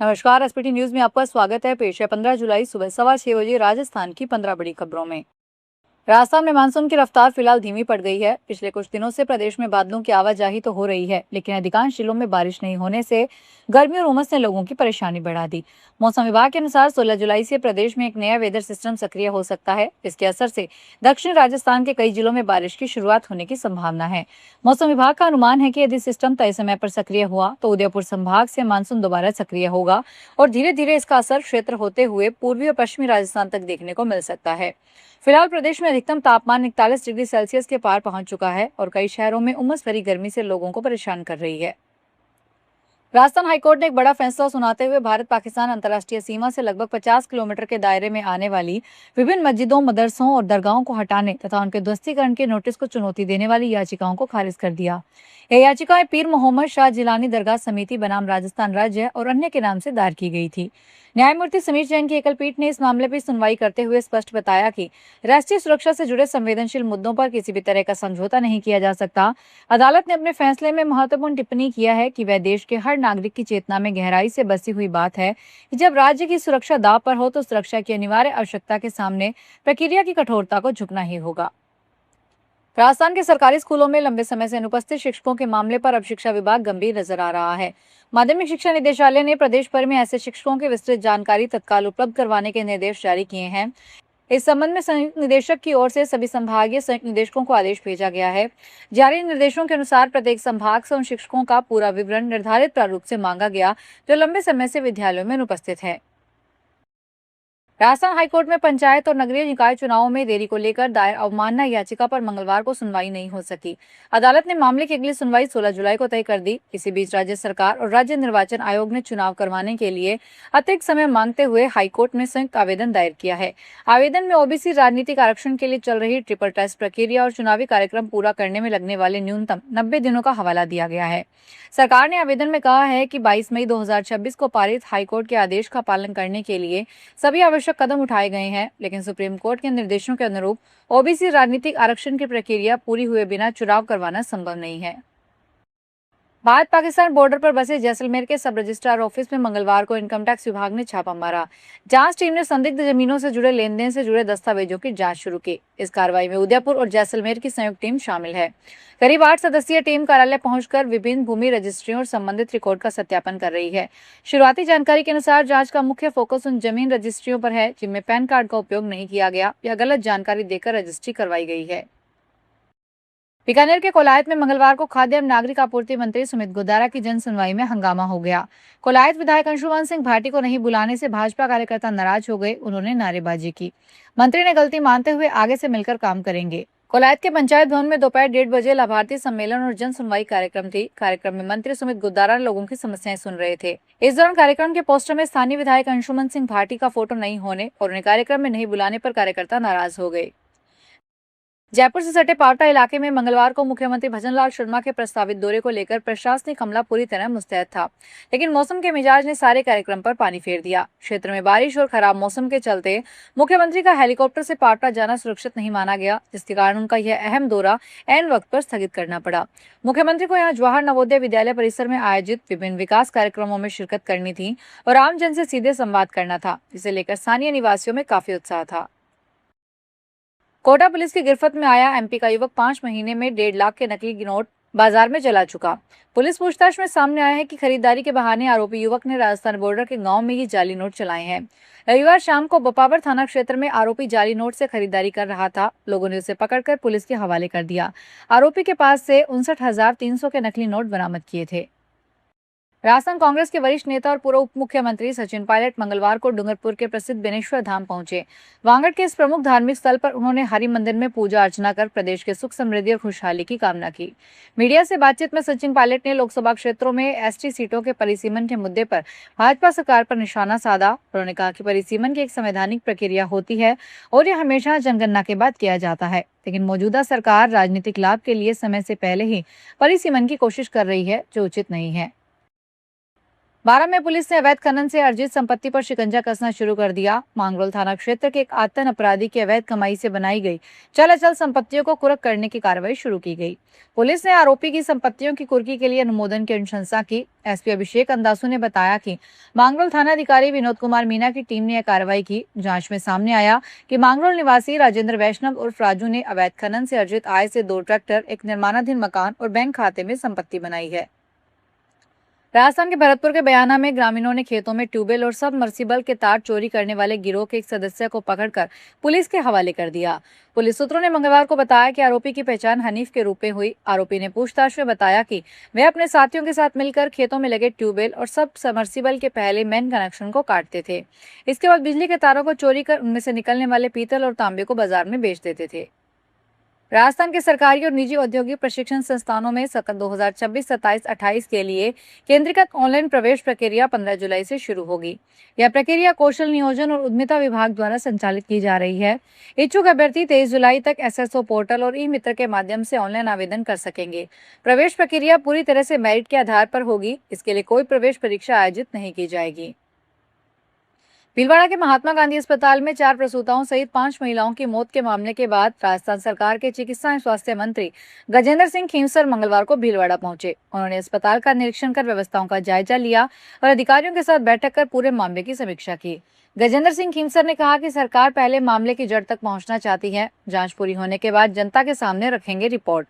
नमस्कार। SPT news में आपका स्वागत है। पेश है 15 जुलाई सुबह 6:15 बजे राजस्थान की 15 बड़ी खबरों में। राजस्थान में मानसून की रफ्तार फिलहाल धीमी पड़ गई है। पिछले कुछ दिनों से प्रदेश में बादलों की आवाजाही तो हो रही है, लेकिन अधिकांश जिलों में बारिश नहीं होने से गर्मी और उमस ने लोगों की परेशानी बढ़ा दी। मौसम विभाग के अनुसार 16 जुलाई से प्रदेश में एक नया वेदर सिस्टम सक्रिय हो सकता है। इसके असर से दक्षिण राजस्थान के कई जिलों में बारिश की शुरुआत होने की संभावना है। मौसम विभाग का अनुमान है कि यदि सिस्टम तय समय पर सक्रिय हुआ तो उदयपुर संभाग से मानसून दोबारा सक्रिय होगा और धीरे धीरे इसका असर क्षेत्र होते हुए पूर्वी और पश्चिमी राजस्थान तक देखने को मिल सकता है। फिलहाल प्रदेश में अधिकतम तापमान 41 डिग्री सेल्सियस के पार पहुंच चुका है और कई शहरों में उमस भरी गर्मी से लोगों को परेशान कर रही है। राजस्थान हाईकोर्ट ने एक बड़ा फैसला सुनाते हुए भारत पाकिस्तान अंतर्राष्ट्रीय सीमा से लगभग 50 किलोमीटर के दायरे में आने वाली विभिन्न मस्जिदों, मदरसों और दरगाहों को हटाने तथा उनके ध्वस्तीकरण के नोटिस को चुनौती देने वाली याचिकाओं को खारिज कर दिया। यह याचिकाएं पीर मोहम्मद शाह जिलानी दरगाह समिति बनाम राजस्थान राज्य और अन्य के नाम से दायर की गई थी। न्यायमूर्ति समीर जैन की एकल पीठ ने इस मामले पर सुनवाई करते हुए स्पष्ट बताया कि राष्ट्रीय सुरक्षा से जुड़े संवेदनशील मुद्दों पर किसी भी तरह का समझौता नहीं किया जा सकता। अदालत ने अपने फैसले में महत्वपूर्ण टिप्पणी किया है कि वह देश के हर नागरिक की चेतना में गहराई से बसी हुई बात है कि जब राज्य की सुरक्षा दांव पर हो तो सुरक्षा की अनिवार्य आवश्यकता के सामने प्रक्रिया की कठोरता को झुकना ही होगा। राजस्थान के सरकारी स्कूलों में लंबे समय से अनुपस्थित शिक्षकों के मामले पर अब शिक्षा विभाग गंभीर नजर आ रहा है। माध्यमिक शिक्षा निदेशालय ने प्रदेश भर में ऐसे शिक्षकों की विस्तृत जानकारी तत्काल उपलब्ध करवाने के निर्देश जारी किए हैं। इस संबंध में संयुक्त निदेशक की ओर से सभी संभागीय संयुक्त निदेशकों को आदेश भेजा गया है। जारी निर्देशों के अनुसार प्रत्येक संभाग से उन शिक्षकों का पूरा विवरण निर्धारित प्रारूप से मांगा गया जो लंबे समय से विद्यालयों में अनुपस्थित है। राजस्थान हाईकोर्ट में पंचायत और नगरीय निकाय चुनावों में देरी को लेकर दायर अवमानना याचिका पर मंगलवार को सुनवाई नहीं हो सकी। अदालत ने मामले की अगली सुनवाई 16 जुलाई को तय कर दी। इसी बीच राज्य सरकार और राज्य निर्वाचन आयोग ने चुनाव करवाने के लिए अतिरिक्त समय मांगते हुए हाईकोर्ट में संयुक्त आवेदन दायर किया है। आवेदन में ओबीसी राजनीतिक आरक्षण के लिए चल रही ट्रिपल टेस्ट प्रक्रिया और चुनावी कार्यक्रम पूरा करने में लगने वाले न्यूनतम 90 दिनों का हवाला दिया गया है। सरकार ने आवेदन में कहा है कि 22 मई 2026 को पारित हाईकोर्ट के आदेश का पालन करने के लिए सभी आवश्यक कदम उठाए गए हैं, लेकिन सुप्रीम कोर्ट के निर्देशों के अनुरूप ओबीसी राजनीतिक आरक्षण की प्रक्रिया पूरी हुए बिना चुनाव करवाना संभव नहीं है। भारत पाकिस्तान बॉर्डर पर बसे जैसलमेर के सब रजिस्ट्रार ऑफिस में मंगलवार को इनकम टैक्स विभाग ने छापा मारा। जांच टीम ने संदिग्ध जमीनों से जुड़े लेन देन से जुड़े दस्तावेजों की जांच शुरू की। इस कार्रवाई में उदयपुर और जैसलमेर की संयुक्त टीम शामिल है। करीब 8 सदस्यीय टीम कार्यालय पहुंचकर विभिन्न भूमि रजिस्ट्रियों और संबंधित रिकॉर्ड का सत्यापन कर रही है। शुरुआती जानकारी के अनुसार जांच का मुख्य फोकस उन जमीन रजिस्ट्रियों पर है जिनमें पैन कार्ड का उपयोग नहीं किया गया या गलत जानकारी देकर रजिस्ट्री करवाई गई है। बीकानेर के कोलायत में मंगलवार को खाद्य एवं नागरिक आपूर्ति मंत्री सुमित गोदारा की जन सुनवाई में हंगामा हो गया। कोलायत विधायक अंशुमान सिंह भाटी को नहीं बुलाने से भाजपा कार्यकर्ता नाराज हो गए। उन्होंने नारेबाजी की। मंत्री ने गलती मानते हुए आगे से मिलकर काम करेंगे। कोलायत के पंचायत भवन में दोपहर 1:30 बजे लाभार्थी सम्मेलन और जन सुनवाई कार्यक्रम थी। कार्यक्रम में मंत्री सुमित गोदारा लोगों की समस्याएं सुन रहे थे। इस दौरान कार्यक्रम के पोस्टर में स्थानीय विधायक अंशुमन सिंह भाटी का फोटो नहीं होने और उन्हें कार्यक्रम में नहीं बुलाने पर कार्यकर्ता नाराज हो गए। जयपुर से सटे पावटा इलाके में मंगलवार को मुख्यमंत्री भजनलाल शर्मा के प्रस्तावित दौरे को लेकर प्रशासनिक अमला पूरी तरह मुस्तैद था, लेकिन मौसम के मिजाज ने सारे कार्यक्रम पर पानी फेर दिया। क्षेत्र में बारिश और खराब मौसम के चलते मुख्यमंत्री का हेलीकॉप्टर से पावटा जाना सुरक्षित नहीं माना गया, जिसके कारण उनका यह अहम दौरा ऐन वक्त पर स्थगित करना पड़ा। मुख्यमंत्री को यहाँ जवाहर नवोदय विद्यालय परिसर में आयोजित विभिन्न विकास कार्यक्रमों में शिरकत करनी थी और आमजन से सीधे संवाद करना था, जिसे लेकर स्थानीय निवासियों में काफी उत्साह था। कोटा पुलिस की गिरफ्त में आया एमपी का युवक 5 महीने में 1.5 लाख के नकली नोट बाजार में चला चुका। पुलिस पूछताछ में सामने आया है कि खरीदारी के बहाने आरोपी युवक ने राजस्थान बॉर्डर के गांव में ये जाली नोट चलाए हैं। रविवार शाम को बपावर थाना क्षेत्र में आरोपी जाली नोट से खरीदारी कर रहा था। लोगों ने उसे पकड़कर पुलिस के हवाले कर दिया। आरोपी के पास से 59,300 के नकली नोट बरामद किए थे। राजस्थान कांग्रेस के वरिष्ठ नेता और पूर्व उप मुख्यमंत्री सचिन पायलट मंगलवार को डूंगरपुर के प्रसिद्ध बेनेश्वर धाम पहुंचे। वांगड़ के इस प्रमुख धार्मिक स्थल पर उन्होंने हरि मंदिर में पूजा अर्चना कर प्रदेश के सुख समृद्धि और खुशहाली की कामना की। मीडिया से बातचीत में सचिन पायलट ने लोकसभा क्षेत्रों में एसटी सीटों के परिसीमन के मुद्दे पर भाजपा सरकार पर निशाना साधा। उन्होंने कहा कि परिसीमन की एक संवैधानिक प्रक्रिया होती है और यह हमेशा जनगणना के बाद किया जाता है, लेकिन मौजूदा सरकार राजनीतिक लाभ के लिए समय से पहले ही परिसीमन की कोशिश कर रही है, जो उचित नहीं है। बारां में पुलिस ने अवैध खनन से अर्जित संपत्ति पर शिकंजा कसना शुरू कर दिया। मांगरोल थाना क्षेत्र के एक आतन अपराधी की अवैध कमाई से बनाई गई चल अचल संपत्तियों को कुर्क करने की कार्रवाई शुरू की गई। पुलिस ने आरोपी की संपत्तियों की कुर्की के लिए अनुमोदन की अनुशंसा की। एसपी अभिषेक अंदासु ने बताया कि मांगरोल थाना अधिकारी विनोद कुमार मीना की टीम ने यह कार्रवाई की। जांच में सामने आया कि मांगरोल निवासी राजेंद्र वैष्णव उर्फ राजू ने अवैध खनन से अर्जित आय से 2 ट्रैक्टर, एक निर्माणाधीन मकान और बैंक खाते में संपत्ति बनाई है। राजस्थान के भरतपुर के बयाना में ग्रामीणों ने खेतों में ट्यूबवेल और सबमर्सिबल के तार चोरी करने वाले गिरोह के एक सदस्य को पकड़कर पुलिस के हवाले कर दिया। पुलिस सूत्रों ने मंगलवार को बताया कि आरोपी की पहचान हनीफ के रूप में हुई। आरोपी ने पूछताछ में बताया कि वह अपने साथियों के साथ मिलकर खेतों में लगे ट्यूबवेल और सबमर्सिबल के पहले मेन कनेक्शन को काटते थे। इसके बाद बिजली के तारों को चोरी कर उनमें से निकलने वाले पीतल और तांबे को बाजार में बेच देते थे। राजस्थान के सरकारी और निजी औद्योगिक प्रशिक्षण संस्थानों में सत्र 2026-27-28 के लिए केंद्रीकृत ऑनलाइन प्रवेश प्रक्रिया 15 जुलाई से शुरू होगी। यह प्रक्रिया कौशल नियोजन और उद्यमिता विभाग द्वारा संचालित की जा रही है। इच्छुक अभ्यर्थी 23 जुलाई तक एसएसओ पोर्टल और ई मित्र के माध्यम से ऑनलाइन आवेदन कर सकेंगे। प्रवेश प्रक्रिया पूरी तरह से मेरिट के आधार पर होगी। इसके लिए कोई प्रवेश परीक्षा आयोजित नहीं की जाएगी। भीलवाड़ा के महात्मा गांधी अस्पताल में 4 प्रसूताओं सहित 5 महिलाओं की मौत के मामले के बाद राजस्थान सरकार के चिकित्सा एवं स्वास्थ्य मंत्री गजेंद्र सिंह खींवसर मंगलवार को भीलवाड़ा पहुंचे। उन्होंने अस्पताल का निरीक्षण कर व्यवस्थाओं का जायजा लिया और अधिकारियों के साथ बैठक कर पूरे मामले की समीक्षा की। गजेंद्र सिंह खींवसर ने कहा कि सरकार पहले मामले की जड़ तक पहुंचना चाहती है। जांच पूरी होने के बाद जनता के सामने रखेंगे रिपोर्ट।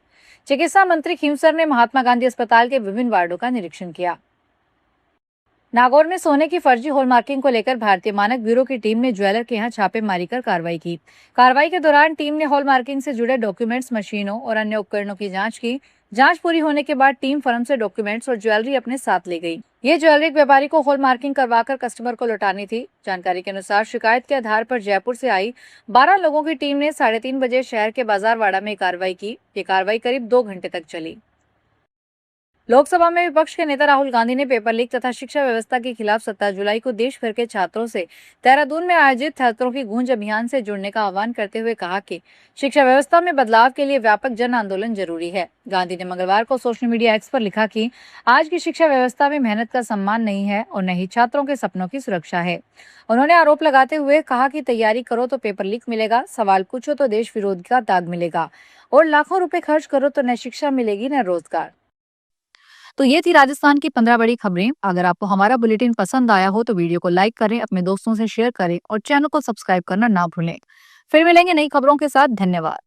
चिकित्सा मंत्री खींवसर ने महात्मा गांधी अस्पताल के विभिन्न वार्डों का निरीक्षण किया। नागौर में सोने की फर्जी हॉलमार्किंग को लेकर भारतीय मानक ब्यूरो की टीम ने ज्वेलर के यहां छापेमारी कर कार्रवाई की। कार्रवाई के दौरान टीम ने हॉलमार्किंग से जुड़े डॉक्यूमेंट्स, मशीनों और अन्य उपकरणों की जांच की। जांच पूरी होने के बाद टीम फर्म से डॉक्यूमेंट्स और ज्वेलरी अपने साथ ले गई। ये ज्वेलरी एक व्यापारी को हॉलमार्किंग करवाकर कस्टमर को लौटानी थी। जानकारी के अनुसार शिकायत के आधार पर जयपुर से आई 12 लोगों की टीम ने 3:30 बजे शहर के बाजारवाड़ा में कार्रवाई की। ये कार्रवाई करीब 2 घंटे तक चली। लोकसभा में विपक्ष के नेता राहुल गांधी ने पेपर लीक तथा शिक्षा व्यवस्था के खिलाफ 17 जुलाई को देश भर के छात्रों से देहरादून में आयोजित छात्रों की गूंज अभियान से जुड़ने का आह्वान करते हुए कहा कि शिक्षा व्यवस्था में बदलाव के लिए व्यापक जन आंदोलन जरूरी है। गांधी ने मंगलवार को सोशल मीडिया एक्स पर लिखा कि आज की शिक्षा व्यवस्था में मेहनत का सम्मान नहीं है और न ही छात्रों के सपनों की सुरक्षा है। उन्होंने आरोप लगाते हुए कहा कि तैयारी करो तो पेपर लीक मिलेगा, सवाल पूछो तो देश विरोध का दाग मिलेगा और लाखों रुपए खर्च करो तो न शिक्षा मिलेगी न रोजगार। तो ये थी राजस्थान की 15 बड़ी खबरें। अगर आपको हमारा बुलेटिन पसंद आया हो तो वीडियो को लाइक करें, अपने दोस्तों से शेयर करें और चैनल को सब्सक्राइब करना ना भूलें। फिर मिलेंगे नई खबरों के साथ। धन्यवाद।